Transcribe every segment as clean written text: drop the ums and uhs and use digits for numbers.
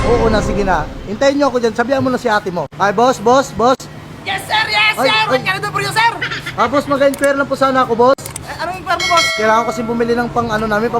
Oo na, sige na. Hintayin nyo ako dyan. Sabihan mo na si ate mo. Ay, boss. Yes, sir! Yes, Ay, sir! ay. Magkano doon po yun, sir? Boss, mag-inquire lang po sana ako, boss. Anong inquire mo, boss? Kailangan ko kasi bumili ng pang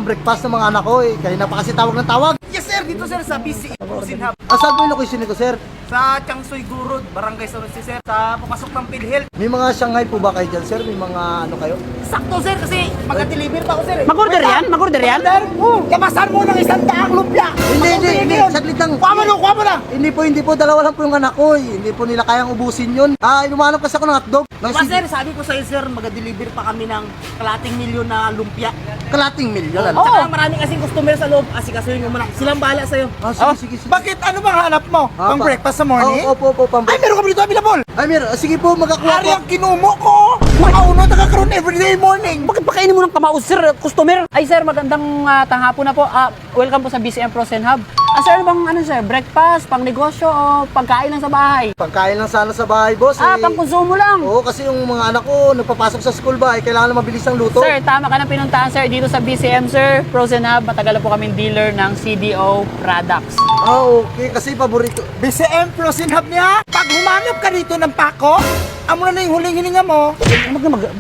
breakfast ng mga anak ko eh. Kanina pa kasi tawag ng tawag. Yes, sir! Dito, sir, sa BCE Frozen Hub. Saan po yung location nito, sir? Sa Changsoy Gurod, Barangay Sorense, sir. Sa papasok ng PhilHealth. May mga Shanghai po ba kayo dyan, sir? May mga ano kayo? Sakto, sir, kasi mag-deliver pa ako, sir. Mag-order yan? Mag-order yan? Sir, kapasan mo ng 100 lumpia. Hindi. Saglit lang. Kuha mo na. Hindi po. Dalawa lang po yung anak ko eh. Hindi po nila kayang ubusin yun. Lumanap kasi ako ng hotdog. Diba, sir, sabi ko sa'yo, sir, mag-deliver pa kami ng kalating milyon na lumpia. Kalating milyon. Oo. Tsaka marami kasing customer sa loob. Asikasuhin mo muna. Silang bahala sa'yo. Sige. Bakit? Ano bang hanap mo? Pang breakfast sa morning? Opo, pang Ay, meron kami dito available. Ay, meron. Sige po, magkakuha Ari po. ang kinumo ko. Makauno, nakakaroon everyday morning. Bakit pakainin mo ng kamaos, sir? Customer? Ay, sir, magandang tanghapon na po. Welcome po sa BCM Frozen Hub. Sir, ano bang sir? Breakfast, pang negosyo, o pagkain lang sa bahay? Pagkain lang sana sa bahay, boss. Pang konsumo lang. Oo, kasi yung mga anak ko, nagpapasok sa school ba, kailangan na mabilis ang luto. Sir, tama ka na pinuntahan, sir. Dito sa BCM, sir, Frozen Hub, matagal na po kaming dealer ng CDO products. Okay, kasi paborito. BCM Frozen Hub niya. Pag humanap ka dito ng pako, amo na yung huling hininga mo.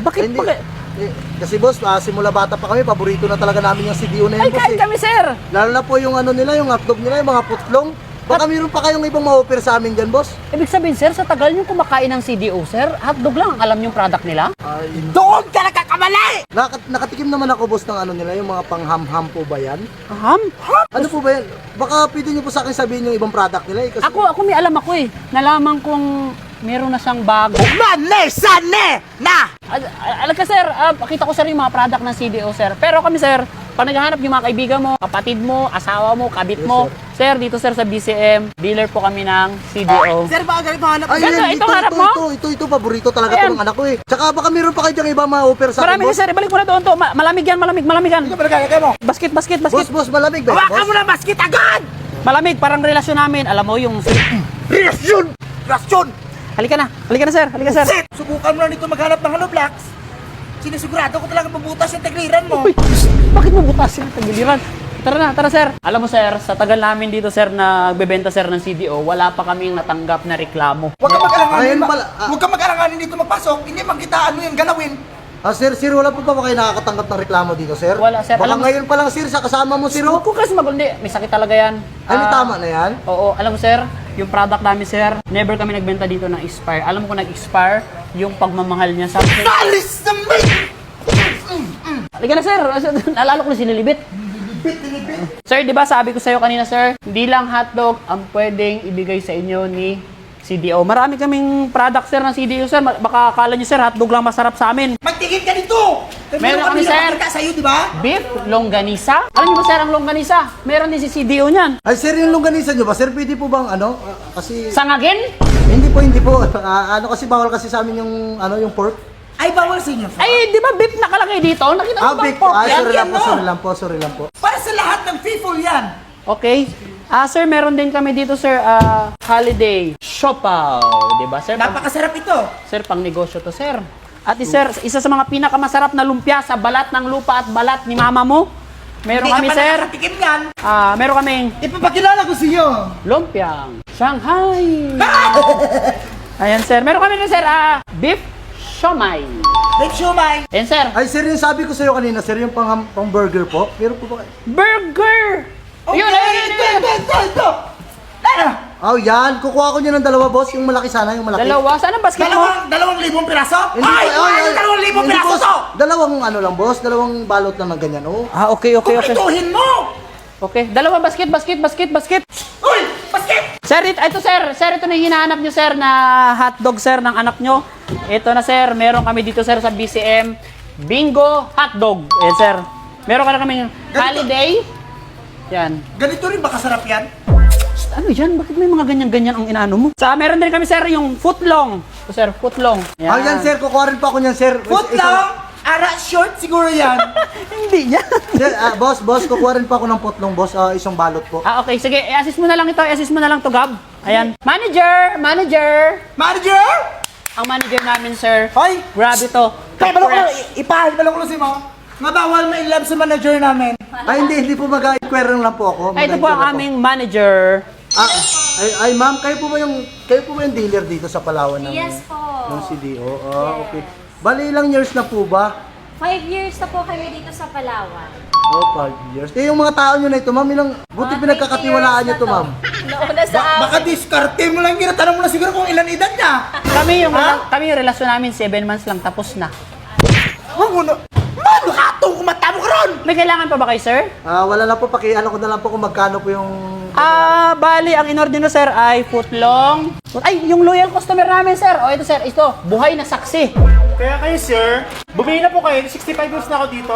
Bakit? Hindi. Kasi boss, simula bata pa kami, paborito na talaga namin yung CDO na yun, Ay, boss. kahit kami, sir. Lalo na po yung ano nila, yung hotdog nila, yung mga putlong. Baka meron pa kayong ibang ma-offer sa amin dyan, boss. Ibig sabihin, sir, sa tagal nyo kumakain ng CDO, sir, hotdog lang ang alam yung product nila? Ay, Doon ka nagkakamali! nakatikim naman ako, boss, ng ano nila, yung mga pang-ham-ham po ba yan? Ham? Ano po ba yan? Baka pwede nyo po sa akin sabihin yung ibang product nila eh. Kasi Ako may alam ako eh. Nalaman kong meron na siyang bago. Sane! Na! Alam ka, sir, pakita ko, sir, yung mga product ng CDO, sir. Pero kami, sir, pag naghahanap yung mga kaibigan mo, kapatid mo, asawa mo, kabit Yes, mo, sir, dito, sir, sa BCM, dealer po kami ng CDO. Sir, baka ganito hanap. Ay, Ganda, yan, ito hanap mo? Ito, paborito talaga Ayan. to ng anak ko eh. Tsaka baka meron pa kayo dyan ibang ma-offer sa akin, Marami, boss. sir, ibalik mo na doon to. Malamig yan. Ito ba nagkakaya mo? Basket. Boss, malamig ba? Hawakan Boss? mo na basket agad! Malamig, parang relasyon namin. Alam mo yung... Relasyon! Halika na, sir. Sit! Subukan mo na dito maghanap ng Hello Blacks. Sinisigurado ko talaga mabutas yung tagliran mo. Uy, bakit mo butasin ang tagiliran? Tara, sir. Alam mo, sir, sa tagal namin dito, sir, na nagbebenta, sir, ng CDO, wala pa kaming natanggap na reklamo. Huwag ka mag-alanganin. Ayun pala, Huwag ka mag-alanganin dito mapasok. Hindi magkita ano yung galawin. Sir, wala po ba kayo nakakatanggap ng reklamo dito, sir? Wala, sir. Baka Alam mo- ngayon pa lang, sir, sa kasama mo, sir. Huwag ko kasi magundi. May sakit talaga yan. Ay, may tama na yan? Oo, alam mo, sir, yung product namin, sir, never kami nagbenta dito ng expire. Alam mo kung nag-expire, yung pagmamahal niya sa... Alis na may! Halika na, sir. Naalala ko na sinilibit. Sir, di ba sabi ko sa'yo kanina, sir, hindi lang hotdog ang pwedeng ibigay sa inyo ni CDO. Marami kaming product, sir, ng CDO, sir. Baka akala nyo, sir, hotdog lang masarap sa amin. Magtigil ka dito! Meron kami, sir. Ka sa'yo, di ba? Beef, longganisa. Alam niyo ba, sir, ang longganisa? Meron din si CDO niyan. Ay, sir, yung longganisa nyo ba? Sir, pwede po bang ano? Kasi... Sangagin? Hindi po. Ano kasi bawal kasi sa amin yung yung pork. Ay, bawal sa inyo. Ay, di ba beef nakalagay dito? Nakita mo bang Big. pork yan? Sorry lang po. Para sa lahat ng people yan. Okay. Sir, meron din kami dito, sir, holiday siopaw. Di ba, sir? Napakasarap ito. Sir, pang negosyo to, sir. At sir, isa sa mga pinakamasarap na lumpia sa balat ng lupa at balat ni mama mo. Meron kami, Hindi ka pa sir. nakatikim yan. Meron kaming Ipapakilala ko sa iyo. lumpiang Shanghai. Ayan, sir. Meron kami rin, sir, beef siomai. Beef siomai. Ayan, sir. Ay, sir, yung sabi ko sa'yo kanina, sir, yung pang burger po. Meron po ba kayo? Burger! Okay, ito. Oh, yan. Kukuha ko niya ng dalawa, boss. Yung malaki sana, yung malaki. Dalawa. Saan ang basket mo? 2,000 piraso? Hindi Ay, po, ay, 2,000 hindi, piraso boss. to! Dalawang ano lang, boss. Dalawang balot lang ng ganyan, oh. Okay. Kumpletuhin mo! Okay. Dalawa basket. Uy, basket! Sir, ito sir. Sir, ito na yung hinahanap nyo, sir, na hotdog, sir, ng anak nyo. Ito na, sir. Meron kami dito, sir, sa BCM. Bingo hotdog. Ayan, sir. Meron ka na kami holiday. Yan. Ganito rin ba kasarap yan? Ano yan? Bakit may mga ganyan-ganyan ang inaano mo? Meron din kami, sir, yung footlong. Ito, sir, footlong. Ah, yan, sir. Kukuha rin pa ako niyan, sir. Foot lang! Ara short siguro yan. Hindi yan. Sir, boss, kukuha rin pa ako ng putlong, boss. Isang balot po. Okay. Sige. I-assist mo na lang ito. I-assist mo na lang to, Gab. Ayan. Manager! Manager! Ang manager namin, sir. Hoy! Grabe to. Kaya pala ko, ipahal pala ko si mo. Nga bawal may love sa manager namin. Ay, hindi po mag-inquire lang po ako. Ay, ito po ang Mag-inquire aming manager. Ay ma'am, kayo po ba yung dealer dito sa Palawan ng Yes po. ng CDO? Okay. Bali ilang years na po ba? 5 years na po kami dito sa Palawan. 5 years. Eh yung mga tao nyo na ito, ma'am, buti Mga pinagkakatiwalaan 20 nyo years to, na ma'am. Nauna sa Baka diskarte mo lang, tanong mo na siguro kung ilan edad niya. Kami yung relasyon namin 7 months lang tapos na. Mano katong kumata mo karon! May kailangan pa ba kayo, sir? Wala na po, ano ko na lang po kung magkano po yung... Bali, ang in-order nyo, sir, ay footlong. Ay, yung loyal customer namin, sir. O, ito, sir, ito, buhay na saksi. Kaya kayo, sir, bumili na po kayo. 65 years na ako dito.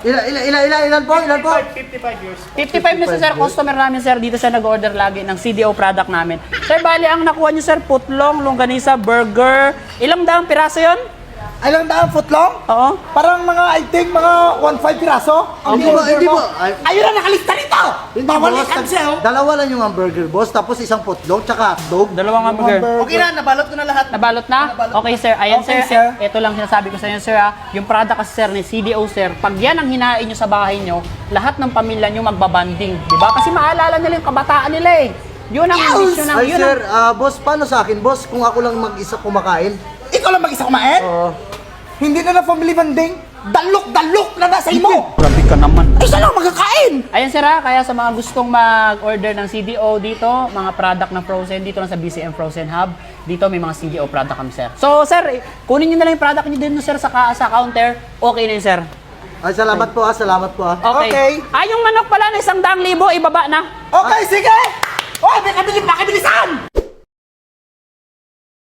Ilan po? 55 years. 55 na siya, sir, customer namin, sir. Dito siya nag-order lagi ng CDO product namin. Sir, bali, ang nakuha nyo, sir, footlong, longganisa, burger. Ilang daang piraso yon? Ilang daan footlong? Oo. Parang mga, I think, mga 1.5 piraso? Hindi po. Ayun na, nakalista nito! Hindi, Bawal boss. i-cancel! Dalawa lang yung hamburger, boss. Tapos isang putlong, tsaka hotdog. Dalawang hamburger. Okay na, nabalot ko na lahat. Nabalot na? Okay, sir. Ayan, Okay, sir. sir. Ito lang sinasabi ko sa inyo, sir, ha. Yung product kasi, sir, ni CDO, sir, pag yan ang hinain nyo sa bahay nyo, lahat ng pamilya nyo magbabanding. Diba? Kasi maalala nila yung kabataan nila, eh. Yun ang mission ng... Ay, Yun sir, ang... boss, paano sa akin, boss? Kung ako lang mag-isa kumakain? Ikaw lang mag-isa kumain? Oo. Hindi na family banding? Dalok-dalok na nasa imo! Grabe ka naman. Ay, saan ako magkakain? Ayan, sir, ha. Kaya sa mga gustong mag-order ng CDO dito, mga product na frozen, dito lang sa BCM Frozen Hub, dito may mga CDO product kami, sir. So, sir, kunin nyo na lang yung product nyo din, sir, sa counter. Okay na yun, sir. Ay, salamat po, salamat po, Okay. Okay. Yung manok pala na 100,000, ibaba na. Okay, sige! Oh, may kabilisan!